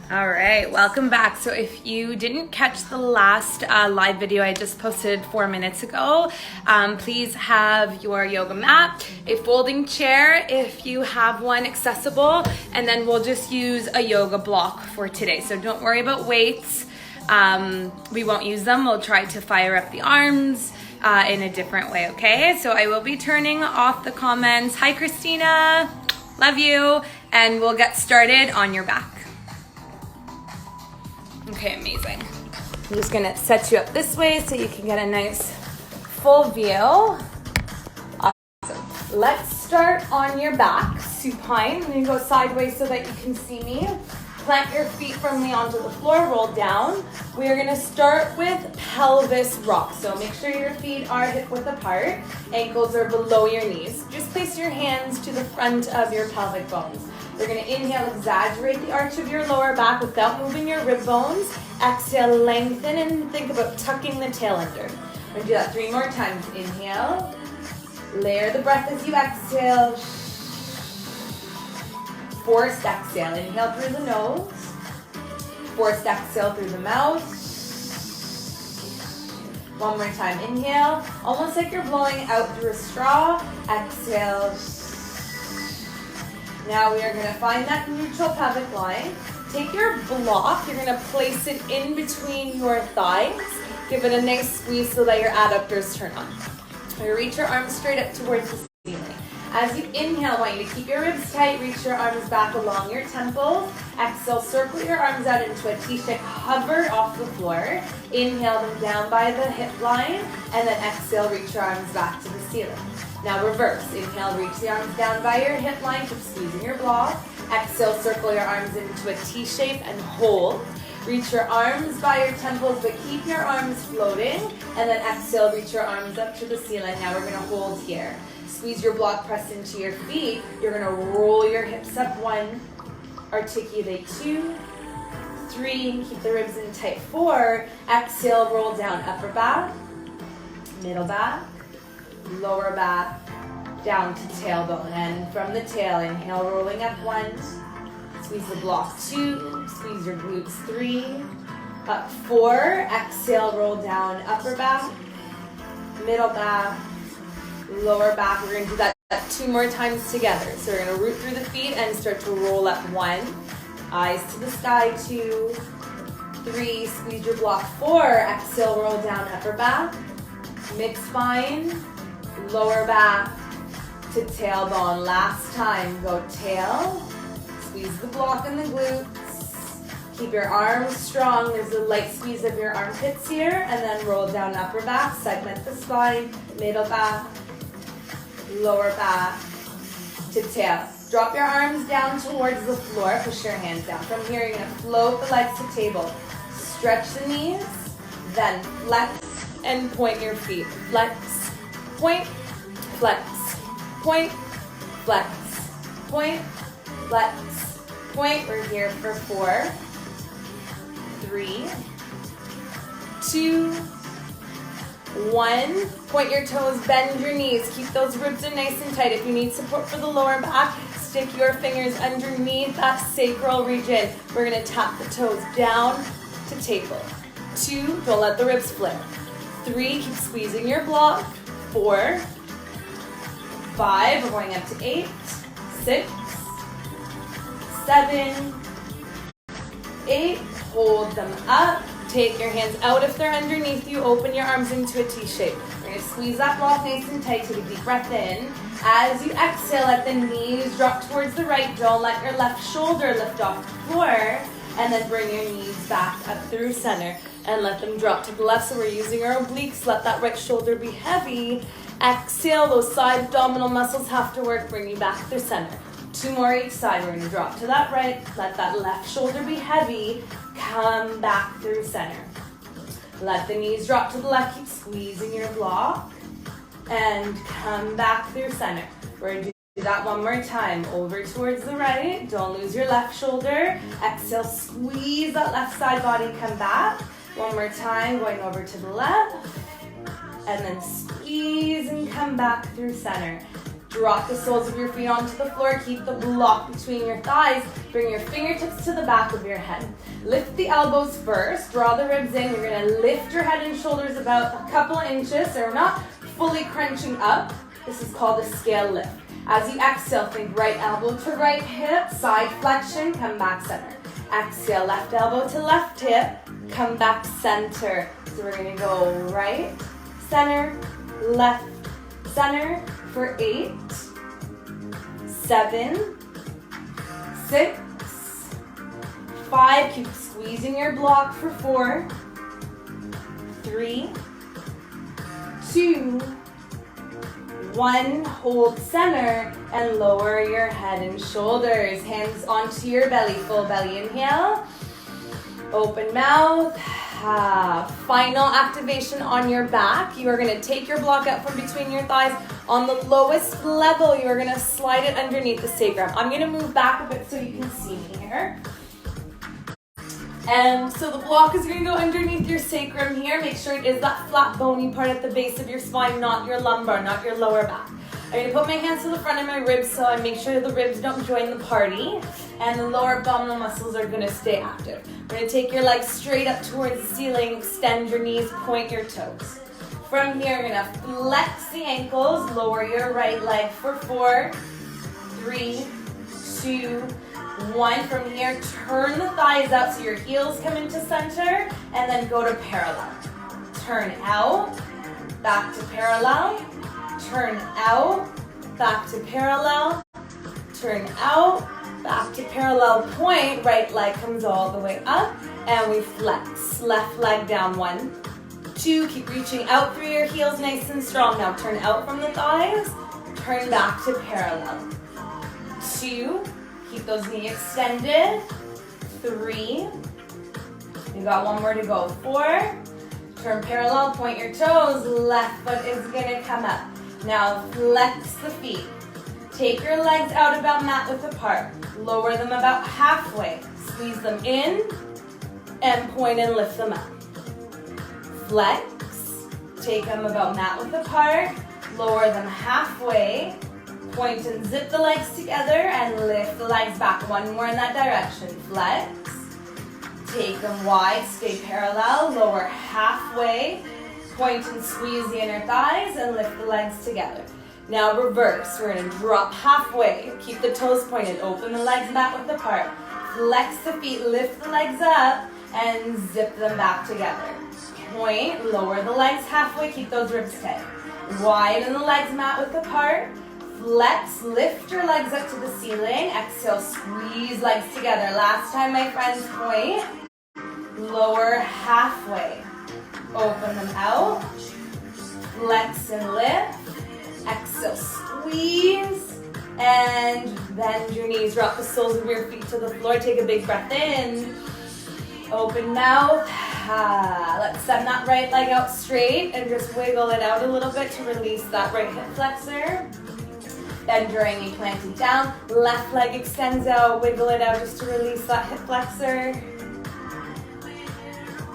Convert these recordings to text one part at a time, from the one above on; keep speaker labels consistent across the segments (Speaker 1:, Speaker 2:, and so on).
Speaker 1: All right, welcome back. So if you didn't catch the last live video I just posted 4 minutes ago, please have your yoga mat, a folding chair if you have one accessible, and then we'll just use a yoga block for today. So don't worry about weights. We won't use them. We'll try to fire up the arms in a different way, okay? So I will be turning off the comments. Hi, Christina. Love you. And we'll get started on your back. Okay, amazing. I'm just gonna set you up this way so you can get a nice full view. Awesome. Let's start on your back, supine. I'm gonna go sideways so that you can see me. Plant your feet firmly onto the floor, roll down. We are gonna start with pelvis rock. So make sure your feet are hip width apart, ankles are below your knees. Just place your hands to the front of your pelvic bones. You're gonna inhale, exaggerate the arch of your lower back without moving your rib bones. Exhale, lengthen, and think about tucking the tail under. We're gonna do that 3 more times. Inhale, layer the breath as you exhale. Forced exhale, inhale through the nose. Forced exhale through the mouth. One more time, inhale, almost like you're blowing out through a straw. Exhale. Now we are gonna find that neutral pelvic line. Take your block, you're gonna place it in between your thighs. Give it a nice squeeze so that your adductors turn on. You reach your arms straight up towards the ceiling. As you inhale, I want you to keep your ribs tight, reach your arms back along your temples. Exhale, circle your arms out into a T-shape, hover off the floor. Inhale them down by the hip line, and then exhale, reach your arms back to the ceiling. Now reverse. Inhale, reach the arms down by your hip line, keep squeezing your block. Exhale, circle your arms into a T-shape and hold. Reach your arms by your temples, but keep your arms floating. And then exhale, reach your arms up to the ceiling. Now we're gonna hold here. Squeeze your block, press into your feet. You're gonna roll your hips up 1, articulate 2, 3, keep the ribs in tight 4. Exhale, roll down, upper back, middle back, lower back, down to tailbone. And from the tail, inhale, rolling up 1, squeeze the block 2, squeeze your glutes 3, up 4, exhale, roll down, upper back, middle back, lower back. We're gonna do that 2 more times together. So we're gonna root through the feet and start to roll up 1, eyes to the sky 2, 3, squeeze your block 4, exhale, roll down, upper back, mid spine, lower back to tailbone. Last time, go tail, squeeze the block and the glutes, keep your arms strong. There's a light squeeze of your armpits here, and then roll down upper back, segment the spine, middle back, lower back to tail. Drop your arms down towards the floor, push your hands down. From here, you're gonna float the legs to table. Stretch the knees, then flex and point your feet. Flex, point, flex, point, flex, point, flex, point. We're here for 4, 3, 2, 1. Point your toes, bend your knees. Keep those ribs in nice and tight. If you need support for the lower back, stick your fingers underneath that sacral region. We're gonna tap the toes down to table. 2, don't let the ribs flip. 3, keep squeezing your block. 4, 5, we're going up to 8, 6, 7, 8, hold them up. Take your hands out if they're underneath you, open your arms into a T-shape. We're gonna squeeze that block nice and tight, take a deep breath in. As you exhale, let the knees drop towards the right, don't let your left shoulder lift off the floor, and then bring your knees back up through center, and let them drop to the left, so we're using our obliques, let that right shoulder be heavy. Exhale, those side abdominal muscles have to work, bring you back through center. 2 more each side. We're gonna drop to that right, let that left shoulder be heavy, come back through center. Let the knees drop to the left, keep squeezing your block, and come back through center. We're gonna do that 1 more time. Over towards the right, don't lose your left shoulder. Exhale, squeeze that left side body, come back. 1 more time, going over to the left, and then squeeze and come back through center. Drop the soles of your feet onto the floor. Keep the block between your thighs. Bring your fingertips to the back of your head. Lift the elbows first. Draw the ribs in. You're going to lift your head and shoulders about a couple inches. So we're not fully crunching up. This is called a scale lift. As you exhale, think right elbow to right hip, side flexion, come back center. Exhale, left elbow to left hip, come back center. So we're going to go right, center, left, center for 8, 7, 6, 5. Keep squeezing your block for 4, 3, 2, 1. Hold center and lower your head and shoulders. Hands onto your belly. Full belly inhale. Open mouth. Final activation on your back. You are going to take your block out from between your thighs. On the lowest level, you are going to slide it underneath the sacrum. I'm going to move back a bit so you can see me here. And so the block is going to go underneath your sacrum here. Make sure it is that flat bony part at the base of your spine, not your lumbar, not your lower back. I'm going to put my hands to the front of my ribs so I make sure the ribs don't join the party. And the lower abdominal muscles are going to stay active. We're going to take your legs straight up towards the ceiling, extend your knees, point your toes. From here, you're going to flex the ankles, lower your right leg for 4, 3, 2, 1. From here, turn the thighs out so your heels come into center and then go to parallel. Turn out, back to parallel, turn out, back to parallel, turn out, back to parallel point. Right leg comes all the way up and we flex. Left leg down. 1, 2. Keep reaching out through your heels nice and strong. Now turn out from the thighs, turn back to parallel. 2. Keep those knees extended. 3. You got 1 more to go. 4. Turn parallel, point your toes. Left foot is gonna come up. Now flex the feet. Take your legs out about mat width apart. Lower them about halfway. Squeeze them in and point and lift them up. Flex. Take them about mat width apart. Lower them halfway. Point and zip the legs together and lift the legs back. 1 more in that direction. Flex. Take them wide, stay parallel, lower halfway. Point and squeeze the inner thighs and lift the legs together. Now reverse. We're going to drop halfway. Keep the toes pointed. Open the legs back width apart. Flex the feet, lift the legs up and zip them back together. Point, lower the legs halfway. Keep those ribs tight. Widen the legs mat width apart. Flex, lift your legs up to the ceiling. Exhale, squeeze legs together. Last time, my friends, point. Lower halfway. Open them out. Flex and lift. Exhale, squeeze. And bend your knees. Drop the soles of your feet to the floor. Take a big breath in. Open mouth. Let's send that right leg out straight and just wiggle it out a little bit to release that right hip flexor. Bend your knee, plant it down. Left leg extends out. Wiggle it out just to release that hip flexor.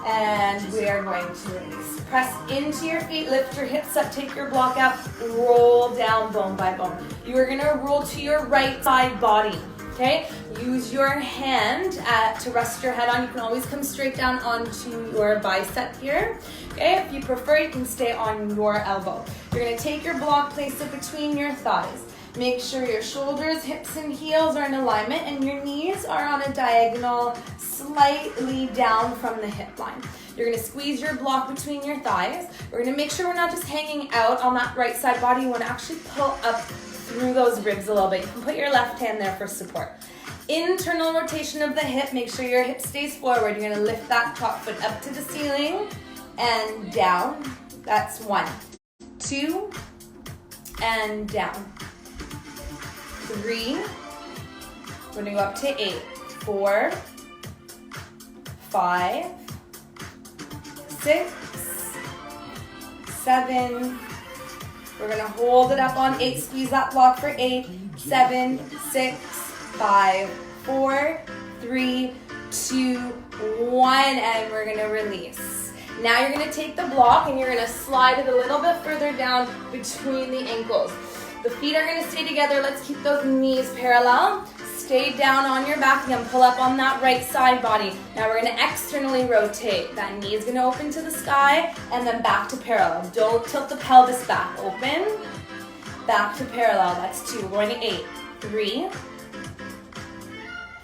Speaker 1: And we are going to release. Press into your feet. Lift your hips up. Take your block out. Roll down bone by bone. You are going to roll to your right side body. Okay? Use your hand to rest your head on. You can always come straight down onto your bicep here. Okay? If you prefer, you can stay on your elbow. You're going to take your block, place it between your thighs. Make sure your shoulders, hips, and heels are in alignment and your knees are on a diagonal slightly down from the hip line. You're going to squeeze your block between your thighs. We're going to make sure we're not just hanging out on that right side body. You want to actually pull up through those ribs a little bit. You can put your left hand there for support. Internal rotation of the hip. Make sure your hip stays forward. You're going to lift that top foot up to the ceiling and down. That's 1, 2, and down. 3, we're going to go up to 8, 4, 5, 6, 7, we're going to hold it up on 8, squeeze that block for 8, 7, 6, 5, 4, 3, 2, 1, and we're going to release. Now you're going to take the block and you're going to slide it a little bit further down between the ankles. The feet are gonna stay together. Let's keep those knees parallel. Stay down on your back again. Pull up on that right side body. Now we're gonna externally rotate. That knee is gonna open to the sky and then back to parallel. Don't tilt the pelvis back. Open, back to parallel. That's 2. We're going to 8. 3,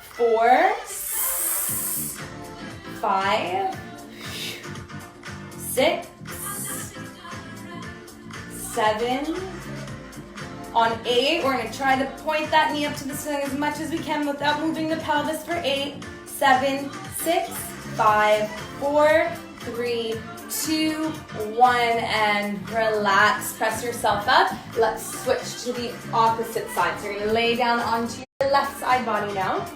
Speaker 1: 4, 5, 6, 7. On 8, we're going to try to point that knee up to the ceiling as much as we can without moving the pelvis for 8, 7, 6, 5, 4, 3, 2, 1, and relax. Press yourself up. Let's switch to the opposite side. So you're going to lay down onto your left side body now.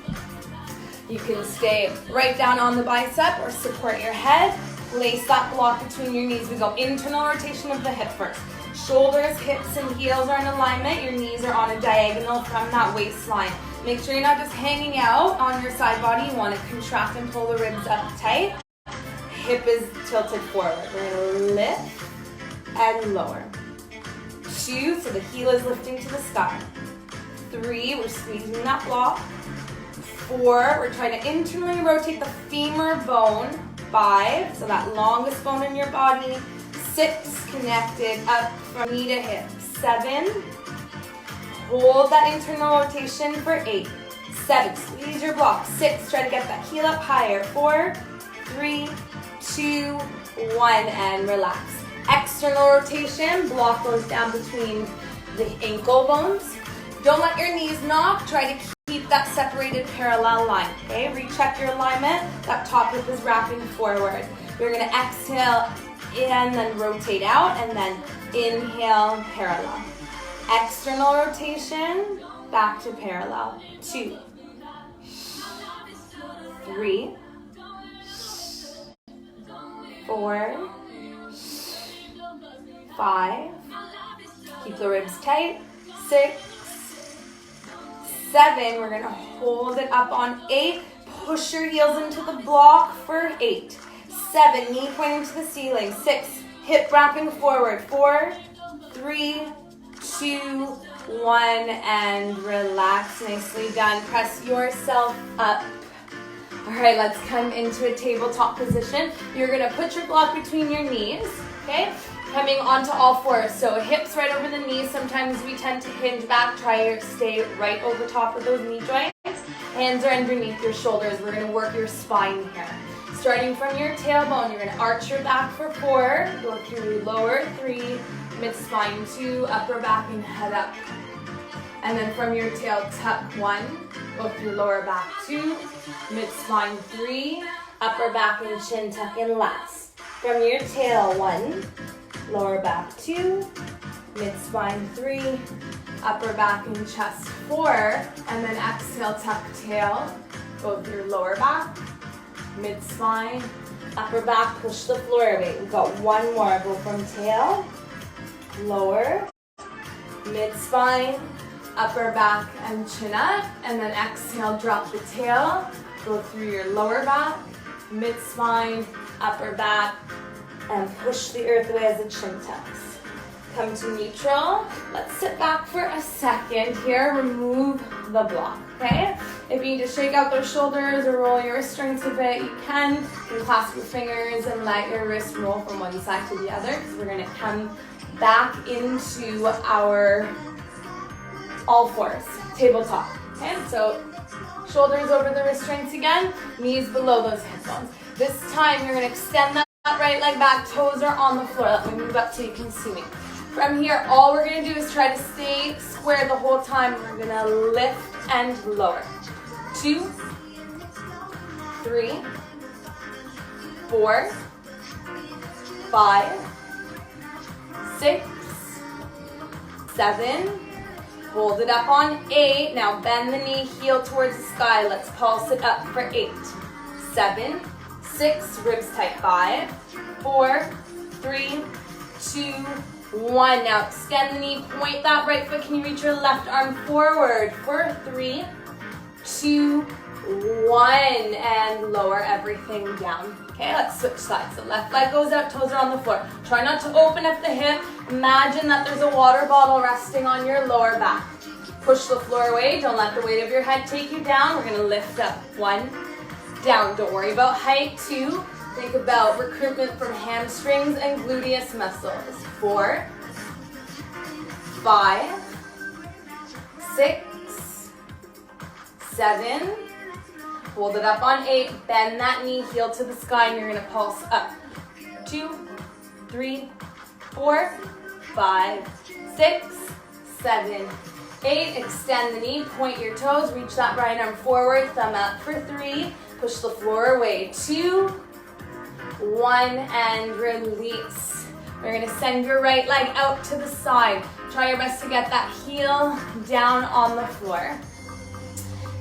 Speaker 1: You can stay right down on the bicep or support your head. Place that block between your knees. We go internal rotation of the hip first. Shoulders, hips, and heels are in alignment. Your knees are on a diagonal from that waistline. Make sure you're not just hanging out on your side body. You want to contract and pull the ribs up tight. Hip is tilted forward. We're going to lift and lower. 2, so the heel is lifting to the sky. 3, we're squeezing that block. 4, we're trying to internally rotate the femur bone. 5, so that longest bone in your body. 6, connected up from knee to hip. 7, hold that internal rotation for 8. 7, squeeze your block. 6, try to get that heel up higher. 4, 3, 2, 1, and relax. External rotation, block goes down between the ankle bones. Don't let your knees knock. Try to keep that separated parallel line, okay? Recheck your alignment. That top hip is wrapping forward. You're gonna exhale in, then rotate out, and then inhale, parallel. External rotation, back to parallel. 2, 3, 4, 5, keep the ribs tight. 6, 7, we're gonna hold it up on 8. Push your heels into the block for 8. 7, knee pointing to the ceiling. 6, hip wrapping forward. 4, 3, 2, 1, and relax. Nicely done. Press yourself up. All right, let's come into a tabletop position. You're gonna put your block between your knees, okay? Coming onto all fours, so hips right over the knees. Sometimes we tend to hinge back. Try to stay right over top of those knee joints. Hands are underneath your shoulders. We're gonna work your spine here. Starting from your tailbone, you're gonna arch your back for 4, go through lower 3, mid-spine 2, upper back and head up. And then from your tail, tuck 1, go through lower back 2, mid-spine 3, upper back and chin tuck in last. From your tail, 1, lower back 2, mid-spine 3, upper back and chest 4, and then exhale, tuck tail, go through lower back, mid-spine, upper back, push the floor away. We've got 1 more. Go from tail, lower, mid-spine, upper back and chin up, and then exhale, drop the tail, go through your lower back, mid-spine, upper back, and push the earth away as the chin tucks. Come to neutral. Let's sit back for a second here. Remove the block, okay? If you need to shake out those shoulders or roll your wrist strengths a bit, you can. You can clasp your fingers and let your wrist roll from one side to the other, because we're gonna come back into our all fours, tabletop, okay? So shoulders over the wrist strengths again, knees below those hip bones. This time you're gonna extend that right leg back, toes are on the floor. Let me move up so you can see me. From here, all we're gonna do is try to stay square the whole time. We're gonna lift and lower. 2, 3, 4, 5, 6, 7, hold it up on 8. Now bend the knee, heel towards the sky. Let's pulse it up for 8, 7, 6, ribs tight. 5, 4, 3, 2, 1. Now extend the knee, point that right foot. Can you reach your left arm forward for 3, 2, 1, and lower everything down. Okay, let's switch sides. The left leg goes out, toes are on the floor. Try not to open up the hip. Imagine that there's a water bottle resting on your lower back. Push the floor away. Don't let the weight of your head take you down. We're gonna lift up. 1, down. Don't worry about height. 2, think about recruitment from hamstrings and gluteus muscles. 4, 5, 6, 7, hold it up on 8, bend that knee, heel to the sky, and you're gonna pulse up. 2, 3, 4, 5, 6, 7, 8, extend the knee, point your toes, reach that right arm forward, thumb up for 3, push the floor away, 2, 1, and release. We're gonna send your right leg out to the side. Try your best to get that heel down on the floor.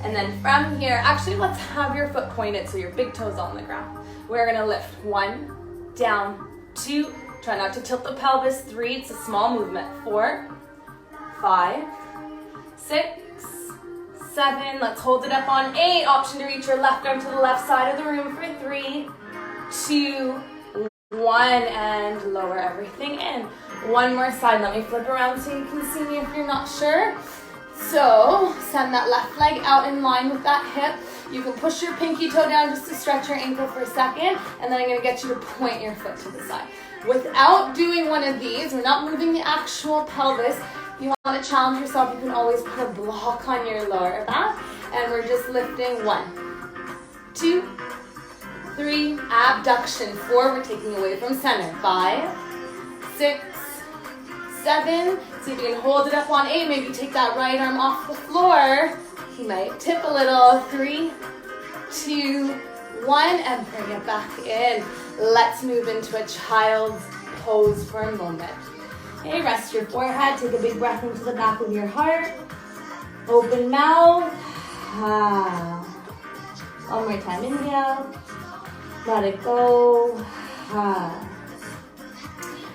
Speaker 1: And then from here, actually let's have your foot pointed so your big toe's on the ground. We're gonna lift. 1, down, 2, try not to tilt the pelvis. 3, it's a small movement. 4, 5, 6, 7, let's hold it up on 8. Option to reach your left arm to the left side of the room for 3, 2, 1, and lower everything in. One more side. Let me flip around so you can see me if you're not sure. So send that left leg out in line with that hip. You can push your pinky toe down just to stretch your ankle for a second, and then I'm going to get you to point your foot to the side. Without doing one of these, we're not moving the actual pelvis. If you want to challenge yourself, you can always put a block on your lower back, and we're just lifting. 1, 2, 3, abduction. 4, we're taking away from center. 5, 6, 7, see if you can hold it up on 8, maybe take that right arm off the floor. You might tip a little. 3, 2, 1, and bring it back in. Let's move into a child's pose for a moment. Okay, rest your forehead, take a big breath into the back of your heart. Open mouth. One more time, inhale. Let it go.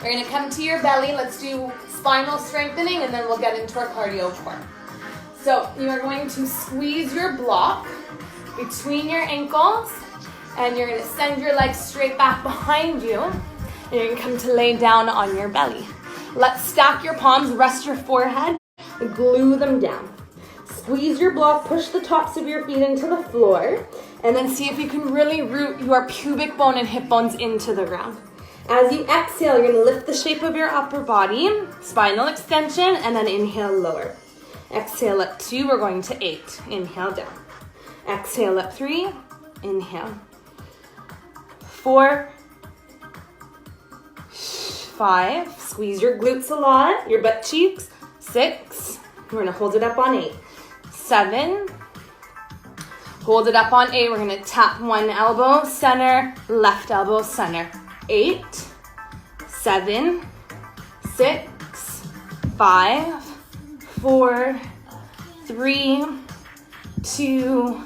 Speaker 1: We're gonna come to your belly. Let's do spinal strengthening, and then we'll get into our cardio core. So you are going to squeeze your block between your ankles, and you're gonna send your legs straight back behind you, and you're gonna come to lay down on your belly. Let's stack your palms, rest your forehead, and glue them down. Squeeze your block, push the tops of your feet into the floor, and then see if you can really root your pubic bone and hip bones into the ground. As you exhale, you're going to lift the shape of your upper body, spinal extension, and then inhale, lower. Exhale up 2, we're going to 8. Inhale, down. Exhale up 3, inhale. 4, 5, squeeze your glutes a lot, your butt cheeks. 6, we're going to hold it up on 8. 7, hold it up on 8, we're going to tap one elbow, center, left elbow, center. 8, 7, 6, 5, 4, 3, 2,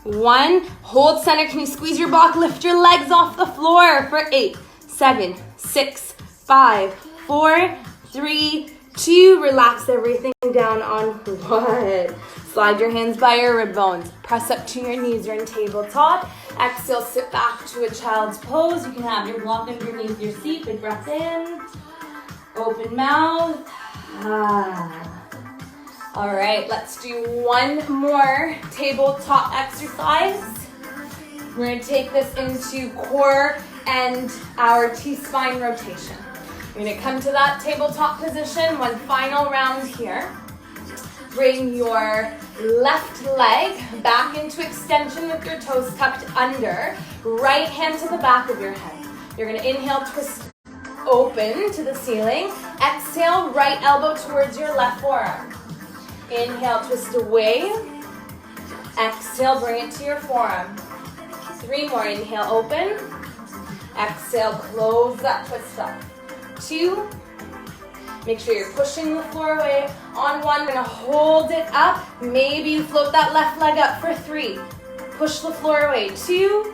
Speaker 1: 1. Hold center. Can you squeeze your block? Lift your legs off the floor for 8, 7, 6, 5, 4, 3, 2. Relax everything down on 1. Slide your hands by your rib bones. Press up to your knees. You're in tabletop. Exhale, sit back to a child's pose. You can have your block underneath your seat. Big breath in. Open mouth. All right, let's do one more tabletop exercise. We're going to take this into core and our T-spine rotation. We're going to come to that tabletop position. One final round here. Bring your left leg back into extension with your toes tucked under. Right hand to the back of your head. You're going to inhale, twist open to the ceiling. Exhale, right elbow towards your left forearm. Inhale, twist away. Exhale, bring it to your forearm. 3 more. Inhale, open. Exhale, close that twist up. 2. Make sure you're pushing the floor away. On 1, we're going to hold it up. Maybe you float that left leg up for 3. Push the floor away. 2,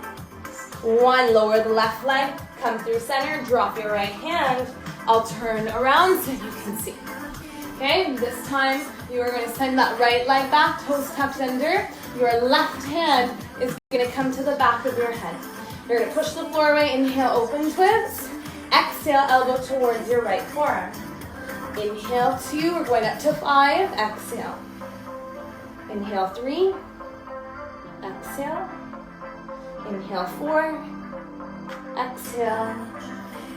Speaker 1: 1. Lower the left leg. Come through center. Drop your right hand. I'll turn around so you can see. Okay, this time you are going to send that right leg back, toes tucked under. Your left hand is gonna come to the back of your head. You're gonna push the floor away, inhale, open twist. Exhale, elbow towards your right forearm. Inhale, 2, we're going up to 5, exhale. Inhale, 3, exhale. Inhale, 4, exhale.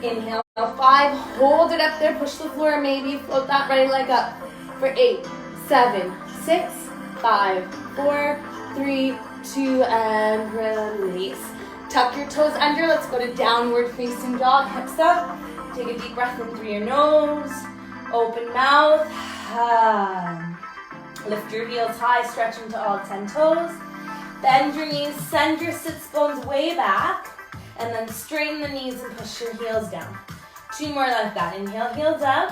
Speaker 1: Inhale, 5, hold it up there, push the floor, maybe float that right leg up for 8, 7, 6, 5, 4, 3, 2, and release. Tuck your toes under, let's go to downward facing dog, hips up. Take a deep breath in through your nose, open mouth. Lift your heels high, stretch into all 10 toes. Bend your knees, send your sits bones way back, and then straighten the knees and push your heels down. 2 more like that. Inhale, heels up.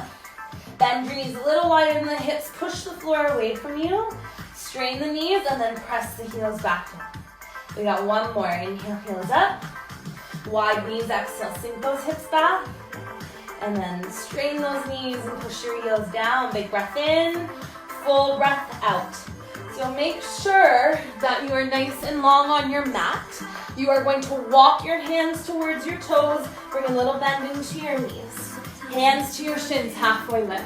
Speaker 1: Bend your knees a little wider than the hips, push the floor away from you. Straighten the knees and then press the heels back down. We got 1 more. Inhale, heels up. Wide knees, exhale, sink those hips back. And then straighten those knees and push your heels down. Big breath in, full breath out. So make sure that you are nice and long on your mat. You are going to walk your hands towards your toes. Bring a little bend into your knees. Hands to your shins, halfway lift.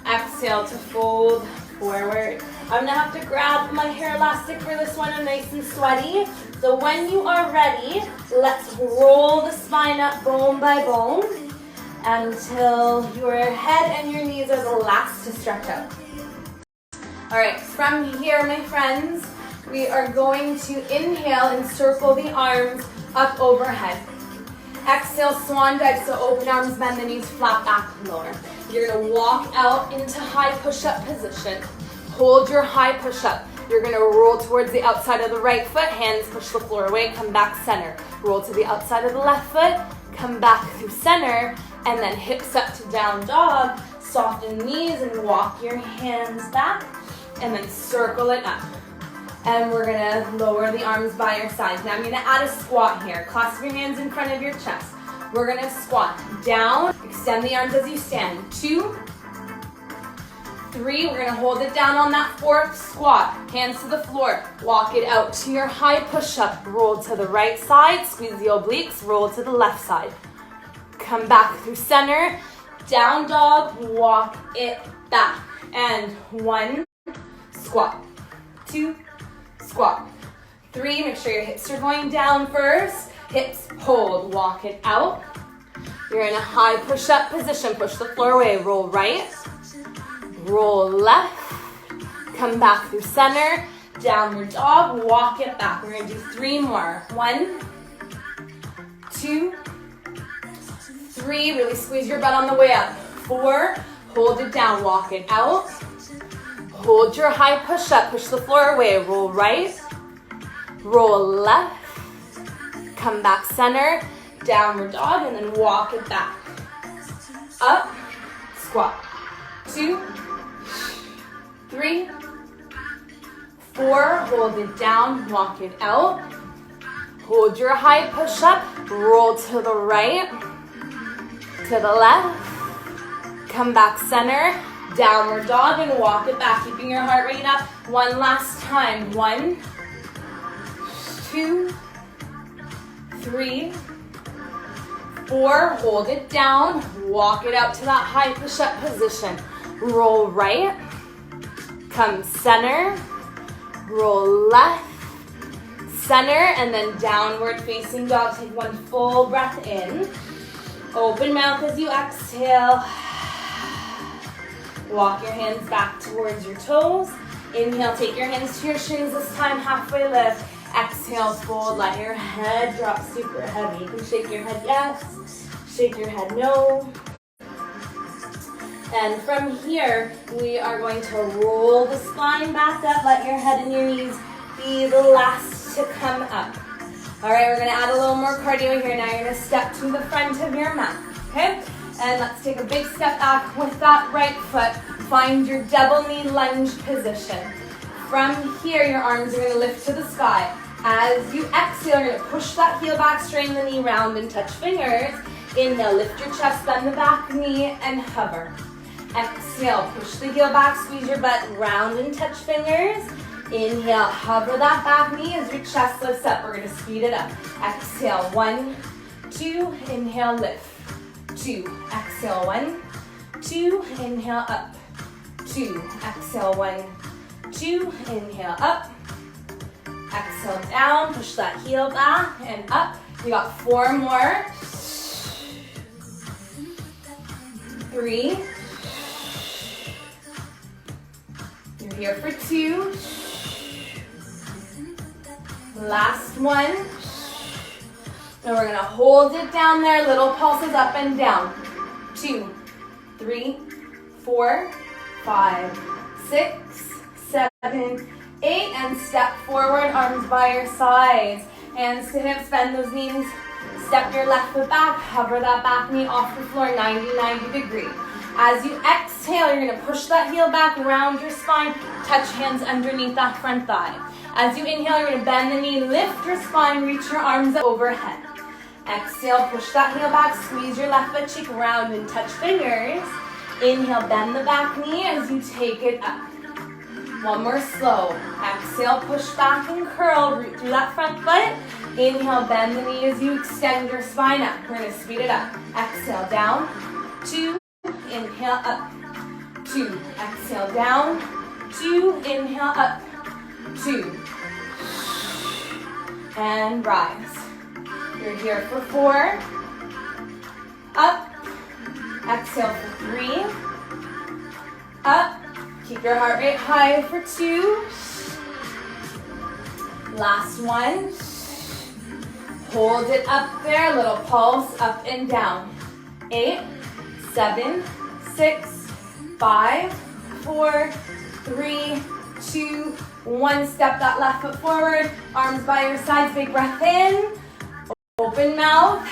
Speaker 1: Exhale to fold forward. I'm gonna have to grab my hair elastic for this one. I'm nice and sweaty. So when you are ready, let's roll the spine up bone by bone until your head and your knees are the last to stretch out. All right, from here, my friends, we are going to inhale and circle the arms up overhead. Exhale, swan dive, so open arms, bend the knees, flat back, lower. You're gonna walk out into high push-up position. Hold your high push-up. You're gonna roll towards the outside of the right foot, hands push the floor away, come back center. Roll to the outside of the left foot, come back through center, and then hips up to down dog. Soften knees and walk your hands back, and then circle it up. And we're gonna lower the arms by your sides. Now I'm gonna add a squat here. Clasp your hands in front of your chest. We're gonna squat down, extend the arms as you stand. 2, 3, we're gonna hold it down on that 4th squat. Hands to the floor, walk it out to your high push-up. Roll to the right side, squeeze the obliques, roll to the left side. Come back through center, down dog, walk it back. And 1, squat, 2, squat, 3, make sure your hips are going down first. Hips, hold, walk it out. You're in a high push-up position. Push the floor away, roll right, roll left, come back through center, downward dog, walk it back. We're gonna do 3 more. 1, 2, 3, really squeeze your butt on the way up. 4, hold it down, walk it out. Hold your high push-up, push the floor away, roll right, roll left, come back center, downward dog, and then walk it back. Up, squat. 2, 3, 4, hold it down, walk it out. Hold your high push-up, roll to the right, to the left, come back center, downward dog, and walk it back, keeping your heart rate up. 1 last time. 1, 2, 3, 4, hold it down, walk it out to that high push-up position. Roll right, come center, roll left, center, and then downward facing dog. Take 1 full breath in. Open mouth as you exhale. Walk your hands back towards your toes. Inhale, take your hands to your shins this time, halfway lift. Exhale, fold, let your head drop super heavy. You can shake your head yes, shake your head no. And from here, we are going to roll the spine back up. Let your head and your knees be the last to come up. All right, we're gonna add a little more cardio here. Now you're gonna step to the front of your mat, okay? And let's take a big step back with that right foot. Find your double knee lunge position. From here, your arms are gonna lift to the sky. As you exhale, you're gonna push that heel back, straighten the knee round and touch fingers. Inhale, lift your chest, bend the back knee and hover. Exhale, push the heel back, squeeze your butt, round and touch fingers. Inhale, hover that back knee as your chest lifts up. We're gonna speed it up. Exhale, 1, 2, inhale, lift. 2, exhale, 1, 2, inhale, up. 2, exhale, 1, 2, inhale, up. Exhale, down, push that heel back and up. You got 4 more. 3. You're here for 2. Last one. And we're gonna hold it down there, little pulses up and down. 2, 3, 4, 5, 6, 7, 8, and step forward, arms by your sides. Hands to hips, bend those knees. Step your left foot back, hover that back knee off the floor, 90 degree. As you exhale, you're gonna push that heel back around your spine, touch hands underneath that front thigh. As you inhale, you're gonna bend the knee, lift your spine, reach your arms overhead. Exhale, push that heel back, squeeze your left butt cheek around and touch fingers. Inhale, bend the back knee as you take it up. One more slow. Exhale, push back and curl, root through that front foot. Inhale, bend the knee as you extend your spine up. We're gonna speed it up. Exhale, down, 2, inhale, up, 2. Exhale, down, 2, inhale, up, 2. And rise. You're here for 4. Up. Exhale for 3. Up. Keep your heart rate high for 2. Last one. Hold it up there. Little pulse up and down. 8, 7, 6, 5, 4, 3, 2, 1. Step that left foot forward. Arms by your sides. Big breath in. Open mouth.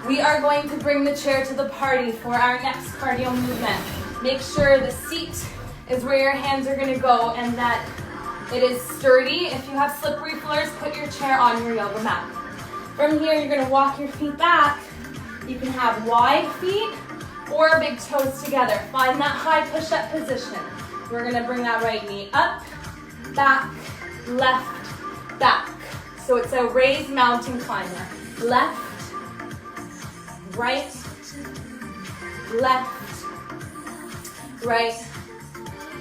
Speaker 1: We are going to bring the chair to the party for our next cardio movement. Make sure the seat is where your hands are going to go and that it is sturdy. If you have slippery floors, put your chair on your yoga mat. From here, you're going to walk your feet back. You can have wide feet or big toes together. Find that high push-up position. We're going to bring that right knee up, back, left, back. So it's a raised mountain climber. Left, right, left, right.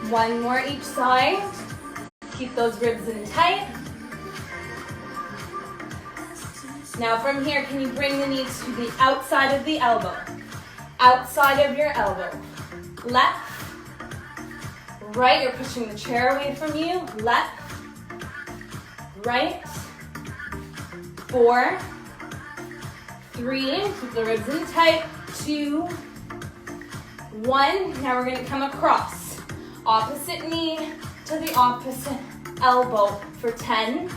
Speaker 1: One more each side. Keep those ribs in tight. Now from here, can you bring the knee to the outside of the elbow? Outside of your elbow. Left, right. You're pushing the chair away from you. Left, right. 4, 3. Keep the ribs in tight. 2, 1. Now we're going to come across. Opposite knee to the opposite elbow for 10,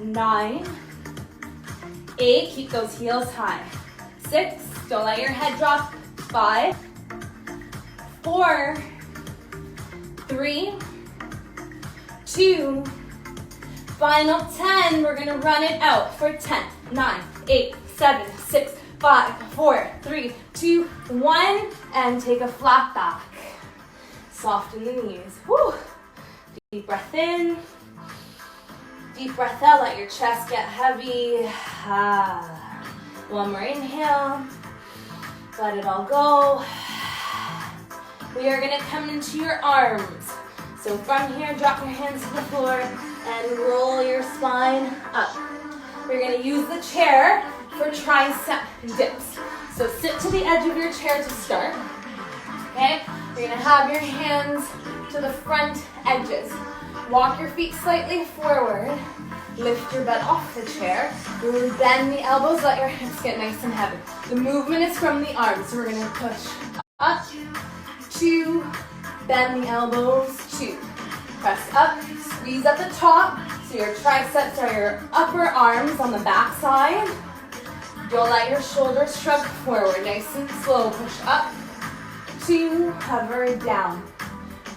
Speaker 1: 9, 8. Keep those heels high. 6. Don't let your head drop. 5, 4, 3, 2. Final 10. We're going to run it out for 10, 9, 8, 7, 6, 5, 4, 3, 2, 1. And take a flat back. Soften the knees. Whew. Deep breath in. Deep breath out. Let your chest get heavy. One more inhale. Let it all go. We are going to come into your arms. So from here, drop your hands to the floor and roll your spine up. We're going to use the chair for tricep dips. So sit to the edge of your chair to start. Okay? You're going to have your hands to the front edges. Walk your feet slightly forward. Lift your butt off the chair. You're going to bend the elbows, let your hips get nice and heavy. The movement is from the arms. So we're going to push up, 2, bend the elbows, 2. Press up, squeeze at the top. So your triceps are your upper arms on the back side. Don't let your shoulders shrug forward. Nice and slow. Push up. 2, hover down.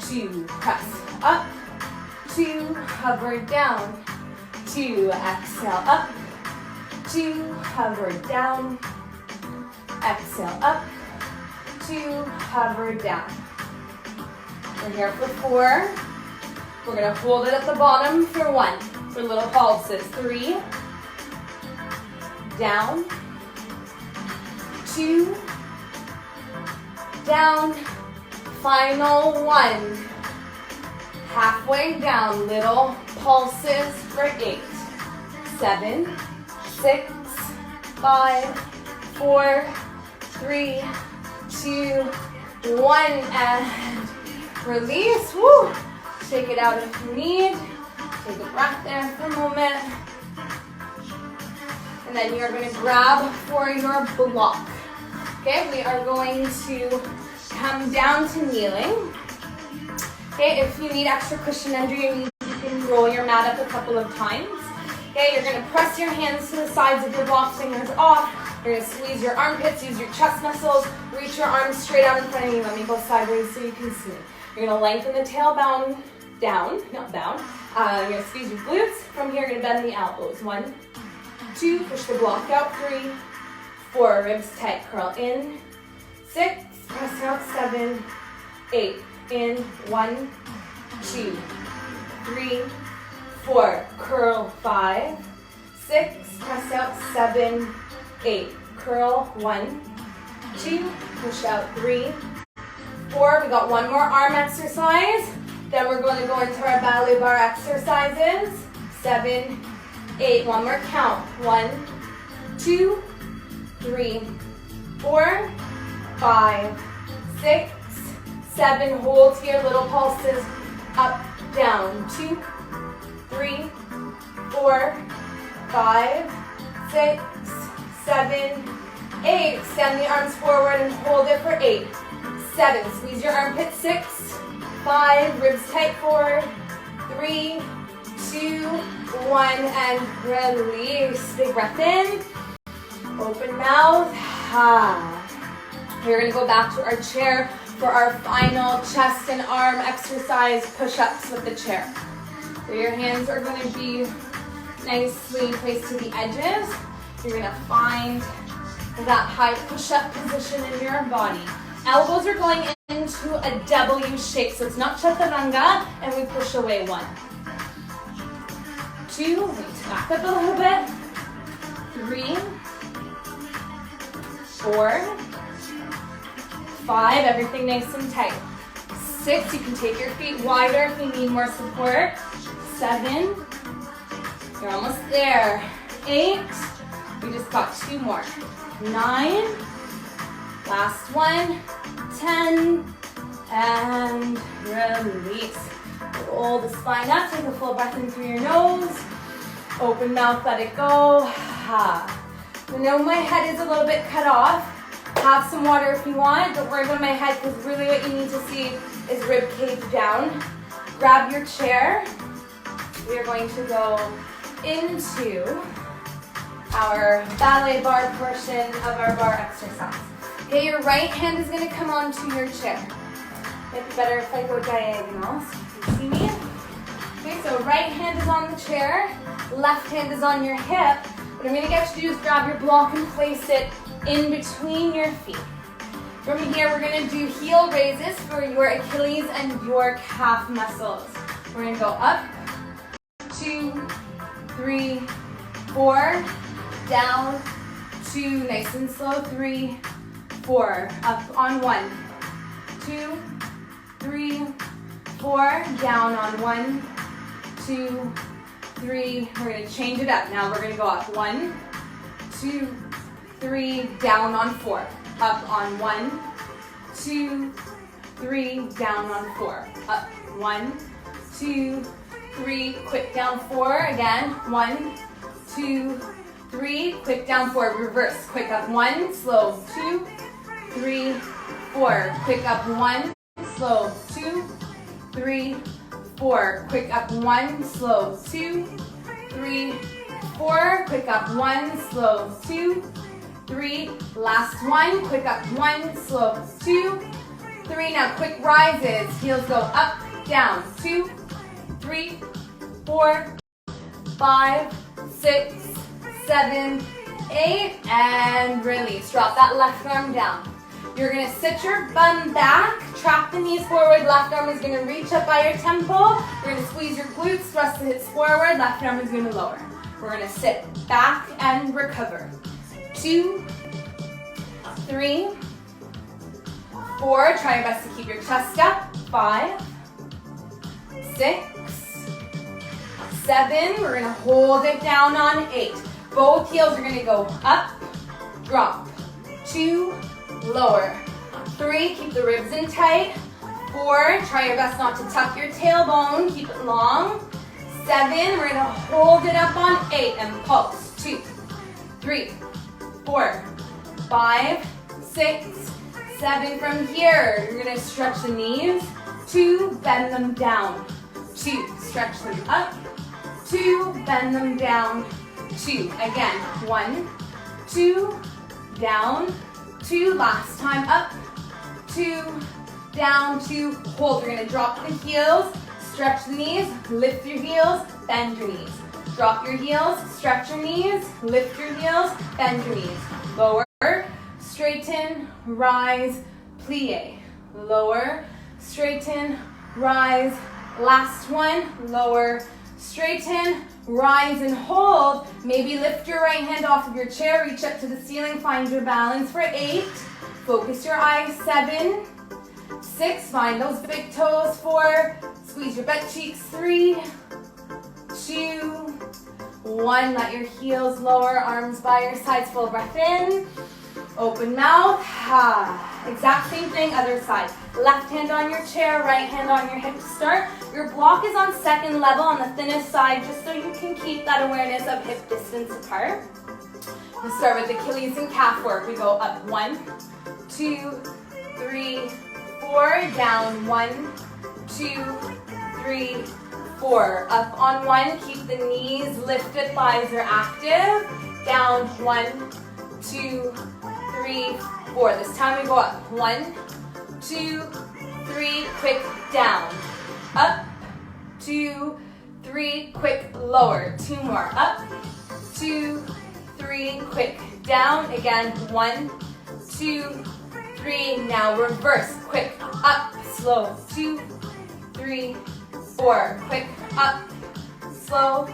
Speaker 1: 2, press up. 2, hover down. 2, exhale up. 2, hover down. Exhale up. 2, hover down. We're here for 4. We're gonna hold it at the bottom for 1, for little pulses. 3, down, 2, down, final 1. Halfway down, little pulses for 8, 7, 6, 5, 4, 3, 2, 1, and release. Woo! Shake it out if you need. Take a breath there for a moment. And then you're going to grab for your block. Okay, we are going to come down to kneeling. Okay, if you need extra cushion under your knees, you can roll your mat up a couple of times. Okay, you're going to press your hands to the sides of your block, fingers off. You're going to squeeze your armpits, use your chest muscles, reach your arms straight out in front of you. Let me go sideways so you can see. You're going to lengthen the tailbone down, not down. You're going to squeeze your glutes. From here, you're going to bend the elbows. 1, 2, push the block out. 3, 4, ribs tight, curl in. 6, press out. 7, 8, in. 1, 2, 3, 4, curl. 5, 6, press out. 7, 8, curl. 1, 2, push out. 3, 4. We got one more arm exercise. Then we're going to go into our ballet bar exercises. 7, 8. One more count. 1, 2, 3, 4, 5, 6, 7. Hold here. Little pulses. Up, down. 2, 3, 4, 5, 6, 7, 8. Extend the arms forward and hold it for 8, 7. Squeeze your armpit. 6, 5. Ribs tight. 4, 3, 2, 1, and release. Big breath in. Open mouth. We're going to go back to our chair for our final chest and arm exercise, push-ups with the chair. So your hands are going to be nicely placed to the edges. You're going to find that high push-up position in your body. Elbows are going into a W shape, so it's not chaturanga, and we push away. 1, 2, we back up a little bit. 3, 4, 5, everything nice and tight. 6, you can take your feet wider if you need more support. 7, you're almost there. 8, we just got 2 more. 9, last one. 10, and release. Roll the spine up, take a full breath in through your nose. Open mouth, let it go. I know my head is a little bit cut off. Have some water if you want. Don't worry about my head, because really what you need to see is rib cage down. Grab your chair. We are going to go into our ballet bar portion of our bar exercise. Okay, your right hand is going to come onto your chair. Might be better if I go diagonal so you can see me. Okay, so right hand is on the chair, left hand is on your hip. What I'm going to get you to do is grab your block and place it in between your feet. From here, we're going to do heel raises for your Achilles and your calf muscles. We're going to go up, 2, 3, 4, down, 2, nice and slow, 3, 4, up on 1, 2, 3, 4, down on 1, 2, 3. We're going to change it up. Now we're going to go up 1, 2, 3, down on 4, up on 1, 2, 3, down on 4, up 1, 2, 3, quick down 4 again, 1, 2, 3, quick down 4, reverse, quick up 1, slow 2, 3, 4, quick up 1, slow 2, 3, 4, quick up 1, slow 2, 3, 4, quick up 1, slow 2, 3, last one, quick up 1, slow 2, 3, now quick rises, heels go up, down, 2, 3, 4, 5, 6, 7, 8, and release. Drop that left arm down. You're gonna sit your bum back, trap the knees forward, left arm is gonna reach up by your temple. You're gonna squeeze your glutes, thrust the hips forward, left arm is gonna lower. We're gonna sit back and recover. 2, 3, 4, try your best to keep your chest up. 5, 6, 7, we're gonna hold it down on 8. Both heels are gonna go up, drop. 2, lower. 3, keep the ribs in tight. 4, try your best not to tuck your tailbone, keep it long. 7, we're gonna hold it up on 8 and pulse. 2, 3, 4, 5, 6, 7. From here, you're gonna stretch the knees. 2, bend them down. 2, stretch them up. 2, bend them down. 2, again. 1, 2, down. 2, last time up. 2, down, 2, hold. You're gonna drop the heels, stretch the knees, lift your heels, bend your knees. Drop your heels, stretch your knees, lift your heels, bend your knees. Lower, straighten, rise, plie. Lower, straighten, rise. Last one, lower, straighten, rise and hold. Maybe lift your right hand off of your chair, reach up to the ceiling, find your balance for 8. Focus your eyes. 7, 6, find those big toes. 4, squeeze your butt cheeks. 3, 2, 1, let your heels lower, arms by your sides, full breath in. Open mouth. Exact same thing, other side. Left hand on your chair, right hand on your hip to start. Your block is on second level on the thinnest side, just so you can keep that awareness of hip distance apart. We'll start with Achilles and calf work. We go up 1, 2, 3, 4, down 1, 2, 3, 4. Up on 1, keep the knees lifted, thighs are active. Down 1, 2, 3, 4. This time we go up 1, 2, 3, quick down. Up, 2, 3, quick lower. 2 more. Up, 2, 3, quick down. Again, 1, 2, 3. Now reverse. Quick up, slow. 2, 3, 4. Quick up, slow,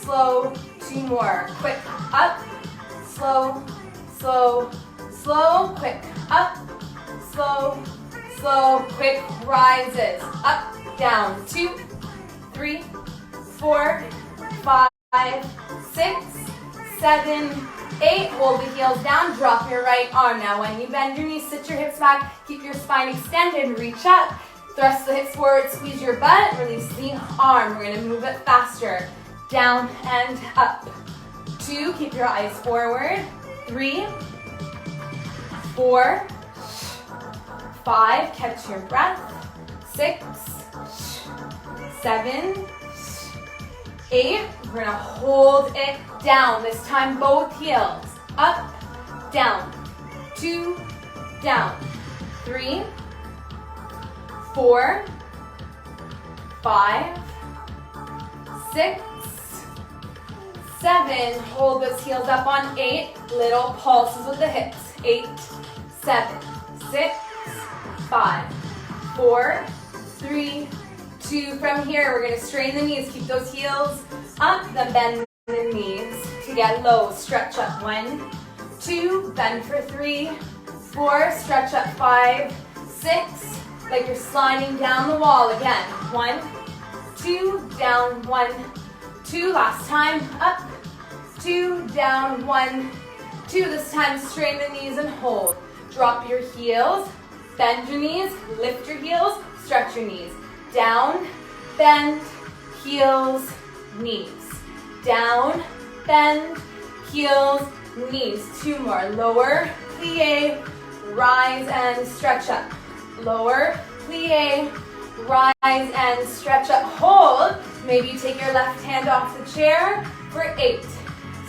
Speaker 1: slow. 2 more. Quick up, slow, slow, slow. Quick up, slow, slow. Quick rises. Up, down. 2, 3, 4, 5, 6, 7, 8. Hold the heels down. Drop your right arm. Now when you bend your knees, sit your hips back. Keep your spine extended. Reach up. Thrust the hips forward. Squeeze your butt. Release the arm. We're going to move it faster. Down and up. 2. Keep your eyes forward. 3, 4, 5. Catch your breath. 6, 7, 8. We're going to hold it down. This time both heels. Up, down. 2, down. 3, 4, 5, 6, 7. Hold those heels up on 8. Little pulses with the hips. 8, 7, 6, 5, 4, 3, 2. From here, we're going to strain the knees. Keep those heels up, then bend the knees to get low. Stretch up. 1, 2, bend for 3, 4, stretch up. 5, 6, like you're sliding down the wall again. 1, 2, down. 1, 2. Last time. Up, 2, down. 1, 2. This time, strain the knees and hold. Drop your heels, bend your knees, lift your heels, stretch your knees. Down, bend, heels, knees. Down, bend, heels, knees. 2 more. Lower, plie, rise and stretch up. Lower, plie, rise and stretch up. Hold. Maybe you take your left hand off the chair for 8,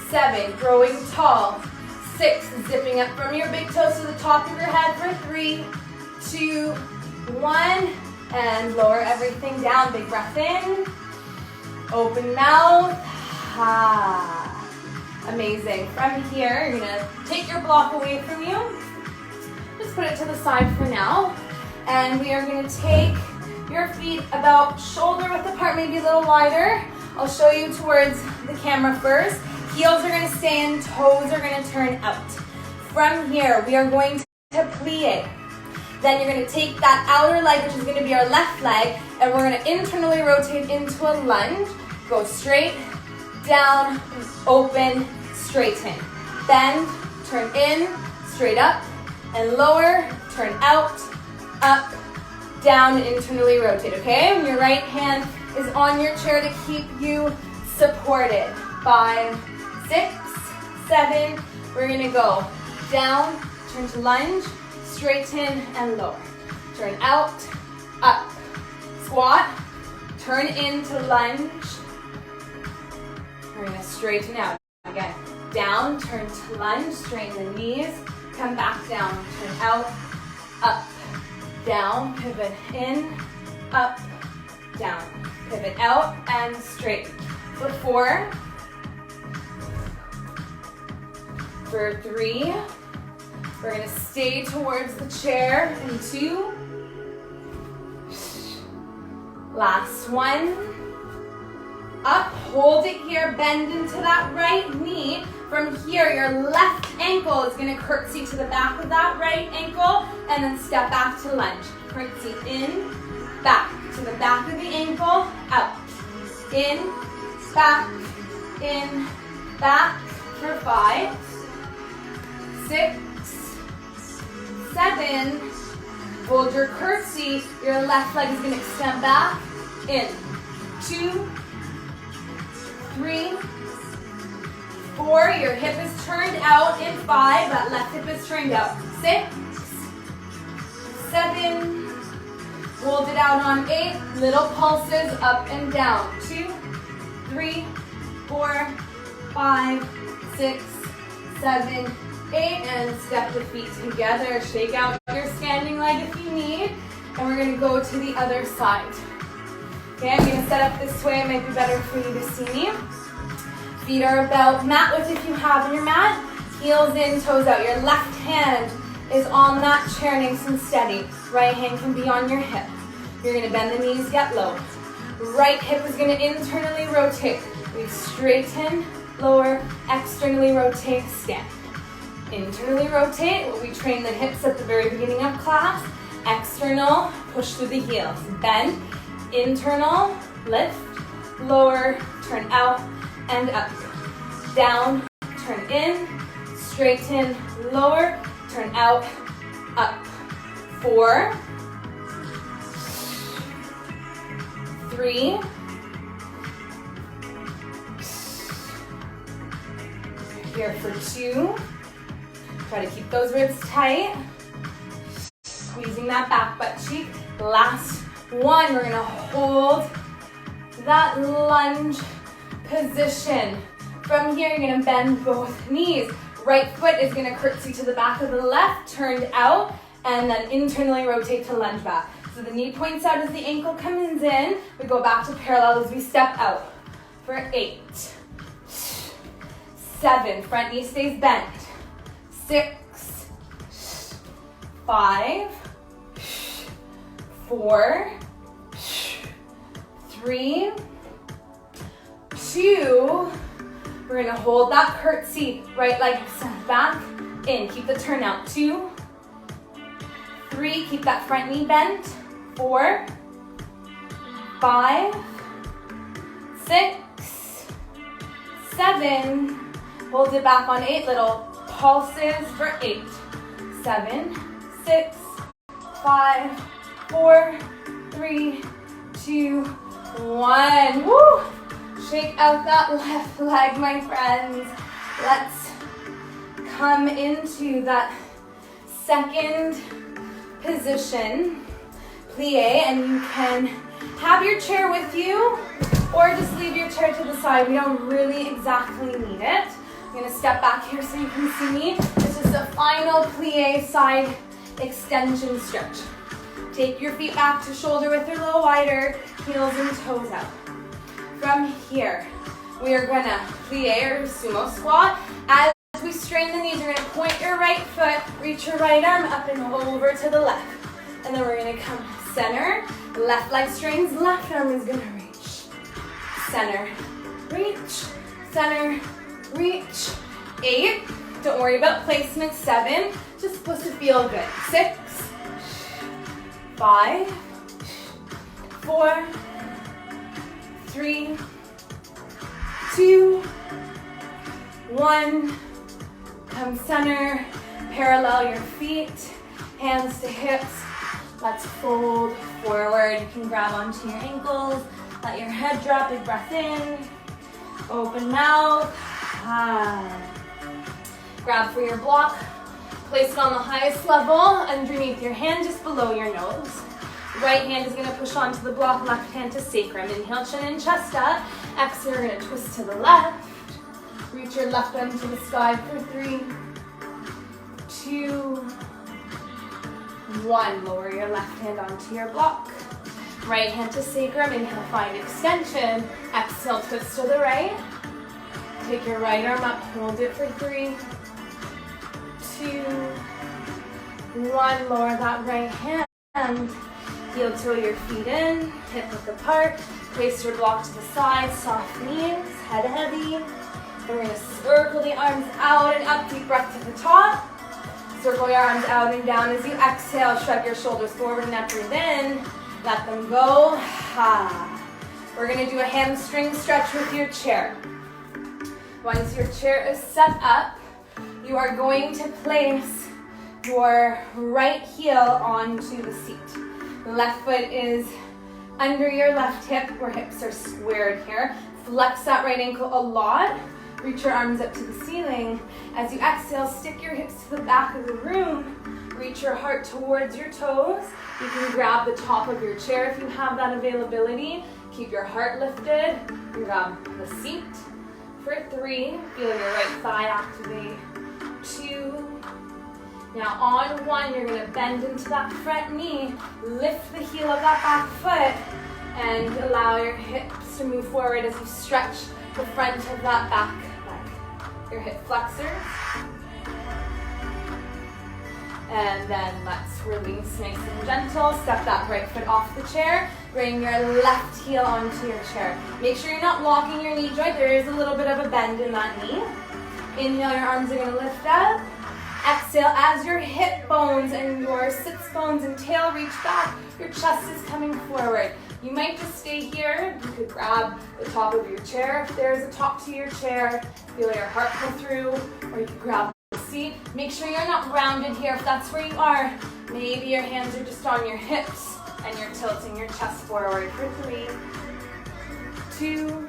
Speaker 1: 7, growing tall. 6, zipping up from your big toes to the top of your head for 3, 2, 1. And lower everything down. Big breath in. Open mouth. Amazing. From here, you're going to take your block away from you. Just just put it to the side for now. And we are gonna take your feet about shoulder width apart, maybe a little wider. I'll show you towards the camera first. Heels are gonna stay in, toes are gonna turn out. From here, we are going to plie. Then you're gonna take that outer leg, which is gonna be our left leg, and we're gonna internally rotate into a lunge. Go straight, down, open, straighten. Bend, turn in, straight up, and lower, turn out, up, down, and internally rotate, okay? And your right hand is on your chair to keep you supported. 5, 6, 7, we're gonna go down, turn to lunge, straighten and lower. Turn out, up, squat, turn into lunge. We're gonna straighten out. Again, down, turn to lunge, straighten the knees, come back down, turn out, up, down, pivot in, up, down, pivot out, and straight. For 4, for 3, we're gonna stay towards the chair in 2, last 1, up, hold it here, bend into that right knee. From here, your left ankle is gonna curtsy to the back of that right ankle and then step back to lunge. Curtsy in, back, to the back of the ankle, out. In, back, for 5, 6, 7, hold your curtsy, your left leg is gonna extend back, in, 2, 3, 4, your hip is turned out in 5, that left hip is turned out, 6, 7, hold it out on 8, little pulses up and down, 2, 3, 4, 5, 6, 7, 8, and step the feet together. Shake out your standing leg if you need, and we're gonna go to the other side. Okay, I'm gonna set up this way, it might be better for you to see me. Feet are about mat width if you have your mat. Heels in, toes out. Your left hand is on that chair nice and steady. Right hand can be on your hip. You're gonna bend the knees, get low. Right hip is gonna internally rotate. We straighten, lower, externally rotate, stand. Internally rotate, we train the hips at the very beginning of class. External, push through the heels. Bend, internal, lift, lower, turn out, and up. Down, turn in, straighten, lower, turn out, up. 4, 3, 2, for 2. Try to keep those ribs tight. Squeezing that back butt cheek. Last 1, we're gonna hold that lunge position. From here, you're gonna bend both knees. Right foot is gonna curtsy to the back of the left, turned out, and then internally rotate to lunge back. So the knee points out as the ankle comes in. We go back to parallel as we step out. For 8, 7, front knee stays bent. 6, 5, 4, 3, 2, we're gonna hold that curtsy, right leg extends back, in, keep the turn out, 2, 3, keep that front knee bent, 4, 5, 6, 7, hold it back on 8, little pulses for 8, 7, 6, 5, 4, 3, 2, 1. Woo! Shake out that left leg, my friends. Let's come into that second position, plie, and you can have your chair with you or just leave your chair to the side. We don't really exactly need it. I'm gonna step back here so you can see me. This is the final plie side extension stretch. Take your feet back to shoulder width or a little wider, heels and toes out. From here, we are gonna plie or sumo squat. As we strain the knees, you're gonna point your right foot, reach your right arm up and over to the left. And then we're gonna come center, left leg straightens, left arm is gonna reach. Center, reach, center, reach. 8, don't worry about placement. 7, just supposed to feel good. 6, 5, 4, 3, 2, 1. Come center, parallel your feet, hands to hips. Let's fold forward. You can grab onto your ankles, let your head drop, big breath in, open mouth. Grab for your block, place it on the highest level underneath your hand, just below your nose. Right hand is gonna push onto the block, left hand to sacrum. Inhale, chin and chest up. Exhale, you're gonna twist to the left. Reach your left arm to the sky for 3, 2, 1. Lower your left hand onto your block. Right hand to sacrum. Inhale, find extension. Exhale, twist to the right. Take your right arm up, hold it for 3, 2, 1. Lower that right hand. Heel toe your feet in, hip width apart. Place your block to the side, soft knees, head heavy. And we're gonna circle the arms out and up, deep breath to the top. Circle your arms out and down as you exhale. Shrug your shoulders forward and up, breathe in. Let them go. We're gonna do a hamstring stretch with your chair. Once your chair is set up, you are going to place your right heel onto the seat. Left foot is under your left hip, where hips are squared here. Flex that right ankle a lot. Reach your arms up to the ceiling. As you exhale, stick your hips to the back of the room. Reach your heart towards your toes. You can grab the top of your chair if you have that availability. Keep your heart lifted. Grab the seat for 3. Feel your right thigh activate. 2. Now on 1, you're gonna bend into that front knee, lift the heel of that back foot, and allow your hips to move forward as you stretch the front of that back leg. Your hip flexors. And then let's release nice and gentle. Step that right foot off the chair. Bring your left heel onto your chair. Make sure you're not locking your knee joint. There is a little bit of a bend in that knee. Inhale, your arms are gonna lift up. Exhale, as your hip bones and your sits bones and tail reach back, your chest is coming forward. You might just stay here. You could grab the top of your chair if there's a top to your chair. Feel your heart go through, or you can grab the seat. Make sure you're not rounded here. If that's where you are, maybe your hands are just on your hips and you're tilting your chest forward for 3, 2,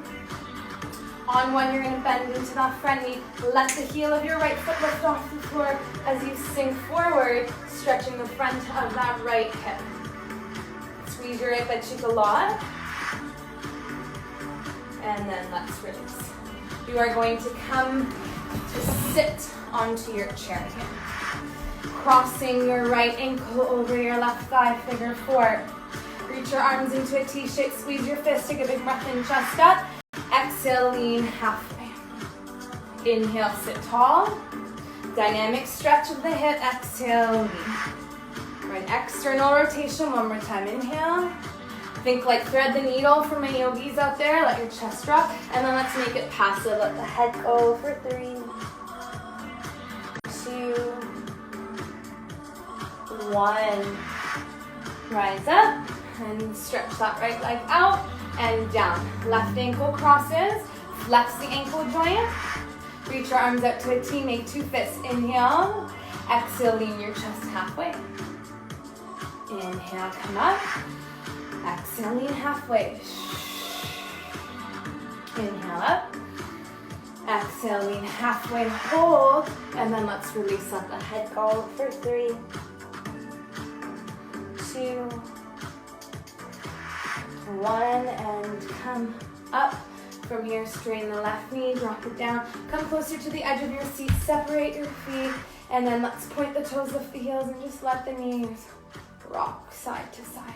Speaker 1: on 1, you're gonna bend into that front knee. Let the heel of your right foot lift off the floor as you sink forward, stretching the front of that right hip. Squeeze your right butt cheek a lot. And then let's release. You are going to come to sit onto your chair here. Crossing your right ankle over your left thigh, figure 4. Reach your arms into a T shape, squeeze your fist, take a big breath in, chest up. Exhale, lean halfway. Inhale, sit tall. Dynamic stretch of the hip, exhale, lean. For an external rotation, one more time, inhale. Think like thread the needle for my yogis out there, let your chest drop. And then let's make it passive, let the head go for 3, 2, 1. Rise up and stretch that right leg out. And down. Left ankle crosses. Flex the ankle joint. Reach your arms up to a T. Make 2 fists. Inhale. Exhale, lean your chest halfway. Inhale, come up. Exhale, lean halfway. Inhale up. Exhale, lean halfway, hold. And then let's release, let the head go for 3, 2, 1, and come up. From here, straighten the left knee, drop it down. Come closer to the edge of your seat, separate your feet, and then let's point the toes, lift the heels, and just let the knees rock side to side.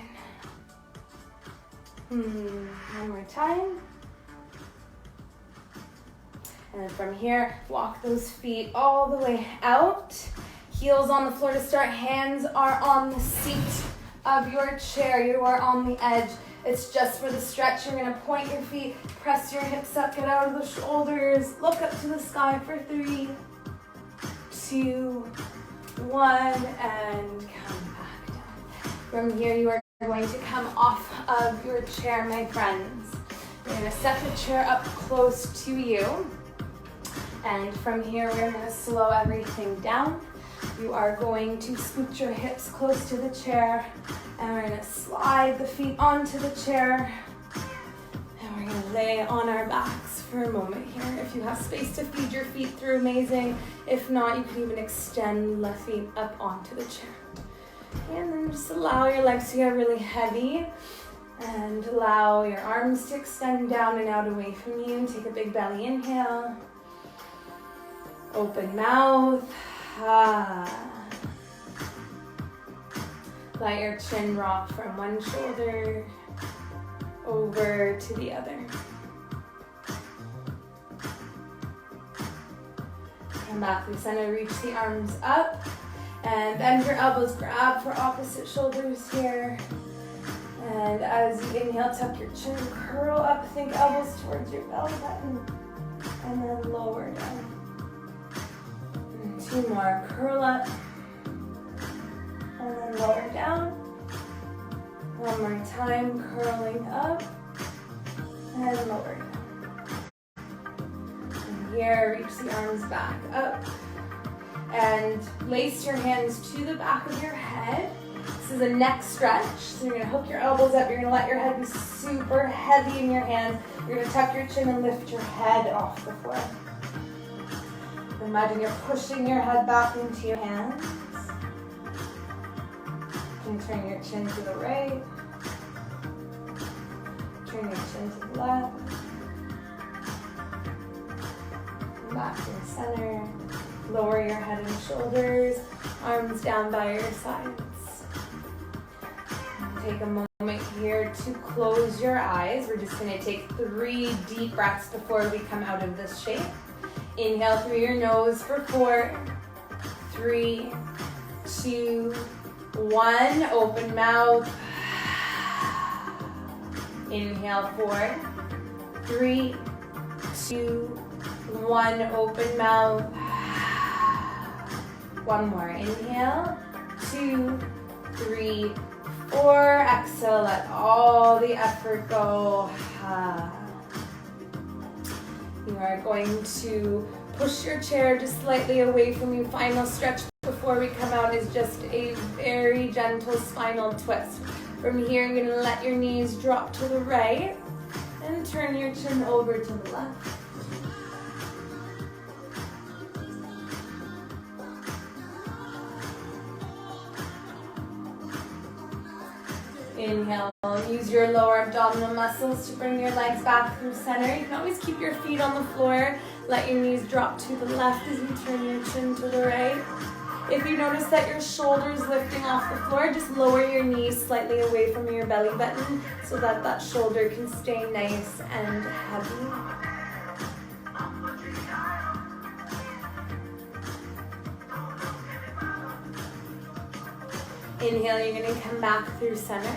Speaker 1: One more time. And from here, walk those feet all the way out. Heels on the floor to start. Hands are on the seat of your chair. You are on the edge. It's just for the stretch. You're gonna point your feet, press your hips up, get out of the shoulders, look up to the sky for 3, 2, 1, and come back down. From here, you are going to come off of your chair, my friends. You're gonna set the chair up close to you. And from here, we're gonna slow everything down. You are going to scoot your hips close to the chair, and we're gonna slide the feet onto the chair, and we're gonna lay on our backs for a moment here. If you have space to feed your feet through, amazing. If not, you can even extend left feet up onto the chair. And then just allow your legs to get really heavy, and allow your arms to extend down and out away from you. Take a big belly inhale. Open mouth. Let your chin rock from one shoulder over to the other. Come back through center, reach the arms up, and bend your elbows, grab for opposite shoulders here. And as you inhale, tuck your chin, curl up, think elbows towards your belly button, and then lower down. 2 more, curl up, and then lower down. One more time, curling up, and lower down. And here, reach the arms back up, and lace your hands to the back of your head. This is a neck stretch, so you're gonna hook your elbows up, you're gonna let your head be super heavy in your hands. You're gonna tuck your chin and lift your head off the floor. Imagine you're pushing your head back into your hands. You can turn your chin to the right. Turn your chin to the left. Come back to the center. Lower your head and shoulders. Arms down by your sides. And take a moment here to close your eyes. We're just going to take 3 deep breaths before we come out of this shape. Inhale through your nose for 4, 3, 2, 1. Open mouth. Inhale 4, 3, 2, 1. Open mouth. One more. Inhale. 2, 3, 4. Exhale. Let all the effort go. You are going to push your chair just slightly away from you. Final stretch before we come out is just a very gentle spinal twist. From here, you're going to let your knees drop to the right and turn your chin over to the left. Inhale, use your lower abdominal muscles to bring your legs back through center. You can always keep your feet on the floor. Let your knees drop to the left as you turn your chin to the right. If you notice that your shoulder's lifting off the floor, just lower your knees slightly away from your belly button so that that shoulder can stay nice and heavy. Inhale, you're going to come back through center.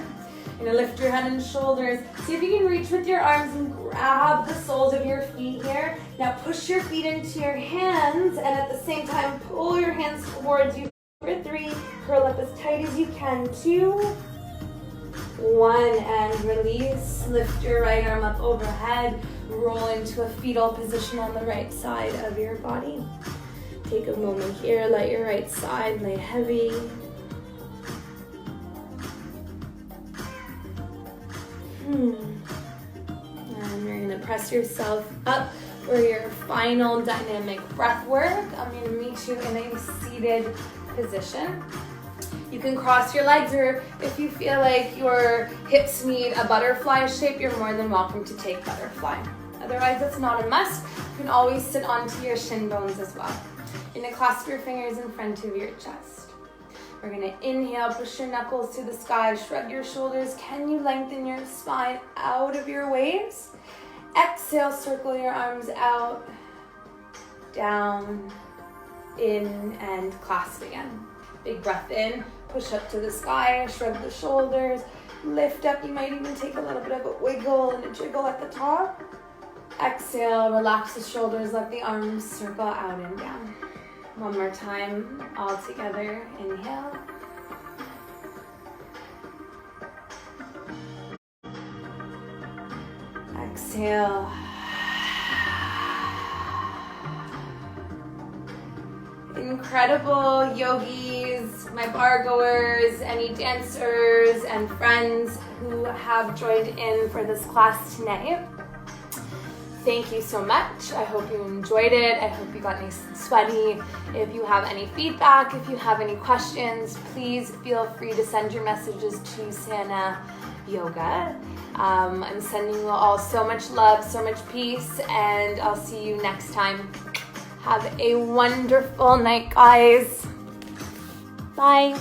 Speaker 1: You're going to lift your head and shoulders. See if you can reach with your arms and grab the soles of your feet here. Now push your feet into your hands and at the same time pull your hands towards you for 3. Curl up as tight as you can. 2, 1, and release. Lift your right arm up overhead. Roll into a fetal position on the right side of your body. Take a moment here. Let your right side lay heavy. And you're going to press yourself up for your final dynamic breath work. I'm going to meet you in a seated position. You can cross your legs, or if you feel like your hips need a butterfly shape, you're more than welcome to take butterfly. Otherwise, it's not a must. You can always sit onto your shin bones as well. You're going to clasp your fingers in front of your chest. We're going to inhale, push your knuckles to the sky, shrug your shoulders. Can you lengthen your spine out of your waist? Exhale, circle your arms out. down, in, and clasp again. Big breath in, push up to the sky, shrug the shoulders, lift up. You might even take a little bit of a wiggle and a jiggle at the top. Exhale, relax the shoulders, let the arms circle out and down. One more time, all together. Inhale. Exhale. Incredible yogis, my bar goers, any dancers and friends who have joined in for this class tonight. Thank you so much. I hope you enjoyed it. I hope you got nice and sweaty. If you have any feedback, if you have any questions, please feel free to send your messages to Sana Yoga. I'm sending you all so much love, so much peace, and I'll see you next time. Have a wonderful night, guys. Bye.